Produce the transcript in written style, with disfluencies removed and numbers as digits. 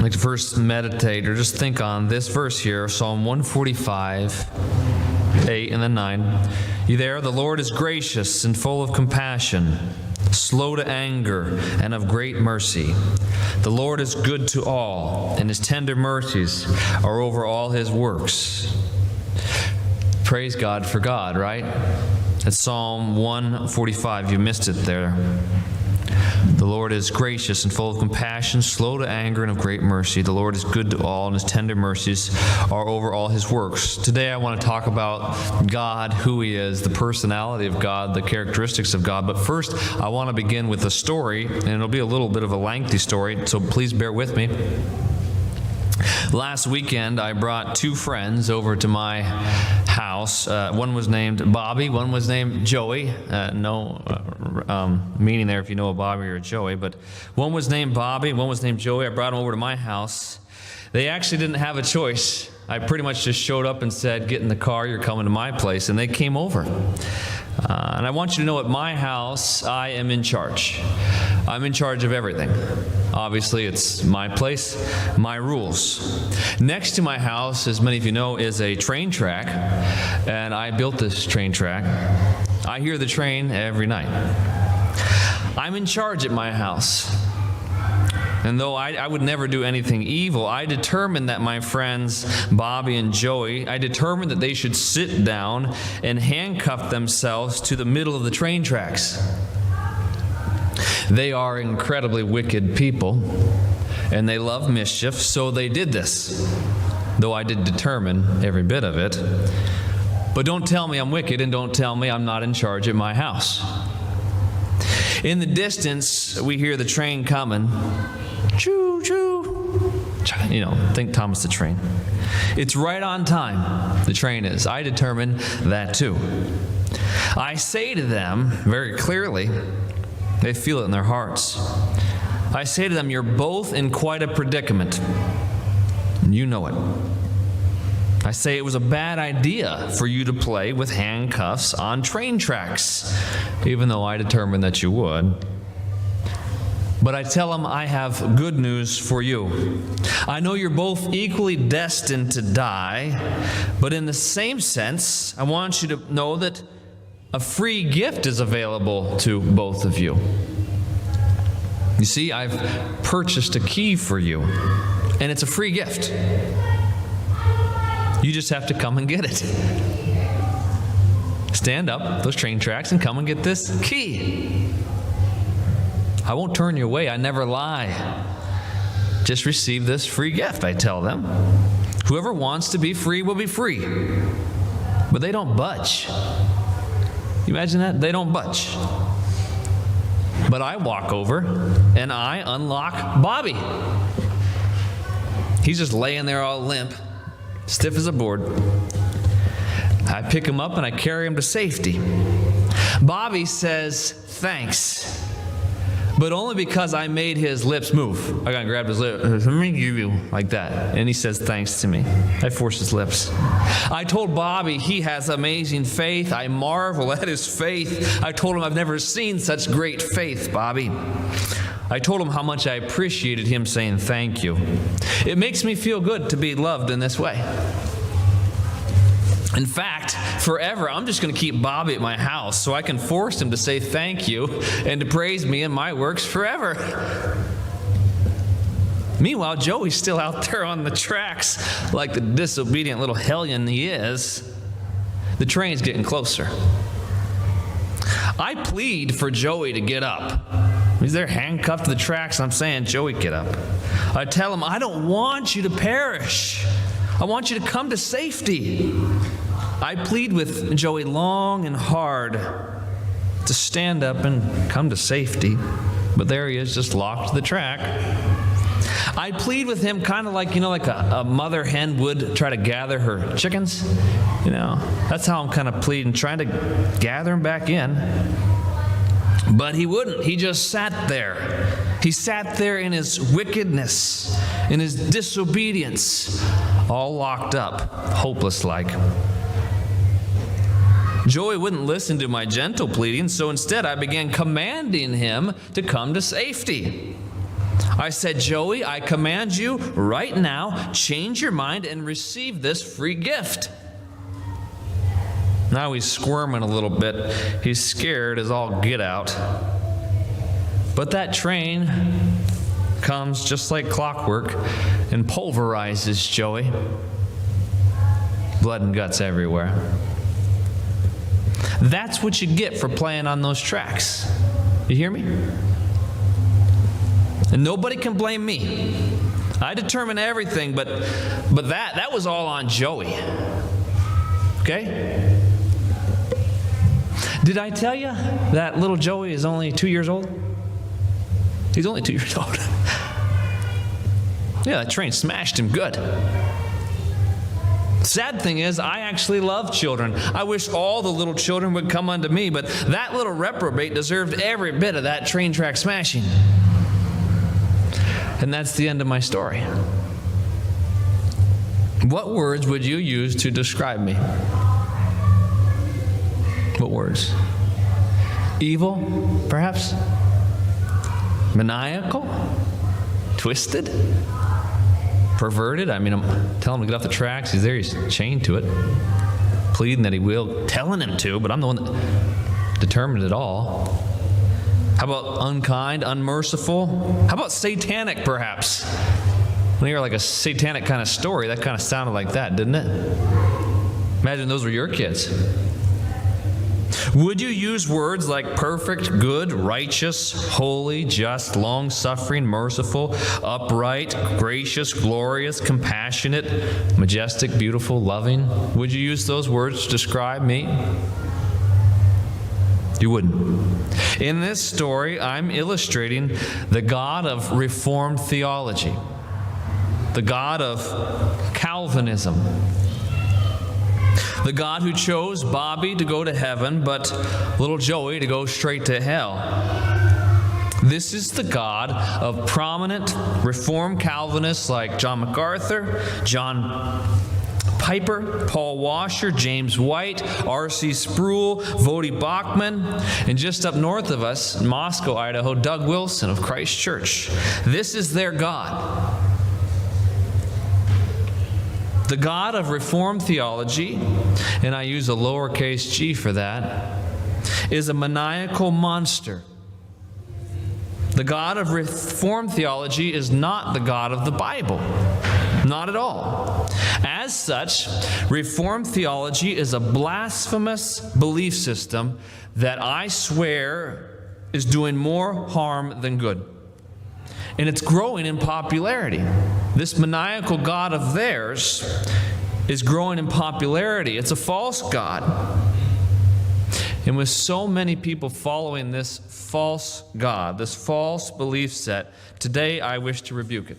I'd like to first meditate or just think on this verse here, Psalm 145, 8 and then 9. You there? The Lord is gracious and full of compassion, slow to anger, and of great mercy. The Lord is good to all, and his tender mercies are over all his works. Praise God for God, right? That's Psalm 145. You missed it there. The Lord is gracious and full of compassion, slow to anger, and of great mercy. The Lord is good to all, and his tender mercies are over all his works. Today I want to talk about God, who he is, the personality of God, the characteristics of God. But first, I want to begin with a story, and it'll be a little bit of a lengthy story, so please bear with me. Last weekend, I brought two friends over to my house. One was named Bobby, one was named Joey. No meaning there if you know a Bobby or a Joey, but one was named Bobby, one was named Joey. I brought them over to my house. They actually didn't have a choice. I pretty much just showed up and said, get in the car, you're coming to my place, and they came over. And I want you to know at my house, I am in charge. I'm in charge of everything. Obviously, it's my place, my rules. Next to my house, as many of you know, is a train track, and I built this train track. I hear the train every night. I'm in charge at my house. And though I would never do anything evil, I determined that my friends, Bobby and Joey, I determined that they should sit down and handcuff themselves to the middle of the train tracks. They are incredibly wicked people, and they love mischief, so they did this, though I did determine every bit of it. But don't tell me I'm wicked, and don't tell me I'm not in charge at my house. In the distance, we hear the train coming. Choo, choo. You know, think Thomas the Train. It's right on time, the train is. I determined that too. I say to them very clearly, they feel it in their hearts. I say to them, you're both in quite a predicament. You know it. I say it was a bad idea for you to play with handcuffs on train tracks, even though I determined that you would. But I tell them I have good news for you. I know you're both equally destined to die, but in the same sense, I want you to know that a free gift is available to both of you. You see, I've purchased a key for you, and it's a free gift. You just have to come and get it. Stand up those train tracks and come and get this key. I won't turn you away. I never lie. Just receive this free gift, I tell them. Whoever wants to be free will be free. But they don't budge. You imagine that? They don't budge. But I walk over and I unlock Bobby. He's just laying there all limp, stiff as a board. I pick him up and I carry him to safety. Bobby says, thanks. But only because I made his lips move. I got to grab his lips, like that. And he says thanks to me. I force his lips. I told Bobby he has amazing faith. I marvel at his faith. I told him I've never seen such great faith, Bobby. I told him how much I appreciated him saying thank you. It makes me feel good to be loved in this way. In fact, forever, I'm just going to keep Bobby at my house so I can force him to say thank you and to praise me in my works forever. Meanwhile, Joey's still out there on the tracks like the disobedient little hellion he is. The train's getting closer. I plead for Joey to get up. He's there handcuffed to the tracks. I'm saying, Joey, get up. I tell him, I don't want you to perish. I want you to come to safety. I plead with Joey long and hard to stand up and come to safety. But there he is, just locked to the track. I plead with him kind of like, like a mother hen would try to gather her chickens. That's how I'm kind of pleading, trying to gather him back in. But he wouldn't. He just sat there. He sat there in his wickedness, in his disobedience, all locked up, hopeless-like. Joey wouldn't listen to my gentle pleading, so instead I began commanding him to come to safety. I said, Joey, I command you right now, change your mind and receive this free gift. Now he's squirming a little bit. He's scared as all get out. But that train comes just like clockwork and pulverizes Joey. Blood and guts everywhere. That's what you get for playing on those tracks. You hear me? And nobody can blame me. I determine everything, but that was all on Joey. Okay? Did I tell you that little Joey is only 2 years old? He's only 2 years old. Yeah, that train smashed him good. Sad thing is, I actually love children. I wish all the little children would come unto me, but that little reprobate deserved every bit of that train track smashing. And that's the end of my story. What words would you use to describe me? What words? Evil, perhaps? Maniacal? Twisted? Perverted? I mean, I'm telling him to get off the tracks. He's there, he's chained to it. Pleading that he will, telling him to, but I'm the one that determined it all. How about unkind, unmerciful? How about satanic, perhaps? When you hear like a satanic kind of story, that kind of sounded like that, didn't it? Imagine those were your kids. Would you use words like perfect, good, righteous, holy, just, long-suffering, merciful, upright, gracious, glorious, compassionate, majestic, beautiful, loving? Would you use those words to describe me? You wouldn't. In this story, I'm illustrating the God of Reformed theology, the God of Calvinism, the God who chose Bobby to go to heaven, but little Joey to go straight to hell. This is the God of prominent Reformed Calvinists like John MacArthur, John Piper, Paul Washer, James White, R.C. Sproul, Voddie Baucham, and just up north of us, in Moscow, Idaho, Doug Wilson of Christ Church. This is their God. The God of Reformed theology, and I use a lowercase g for that, is a maniacal monster. The God of Reformed theology is not the God of the Bible. Not at all. As such, Reformed theology is a blasphemous belief system that I swear is doing more harm than good. And it's growing in popularity. This maniacal God of theirs is growing in popularity. It's a false God. And with so many people following this false God, this false belief set, today I wish to rebuke it.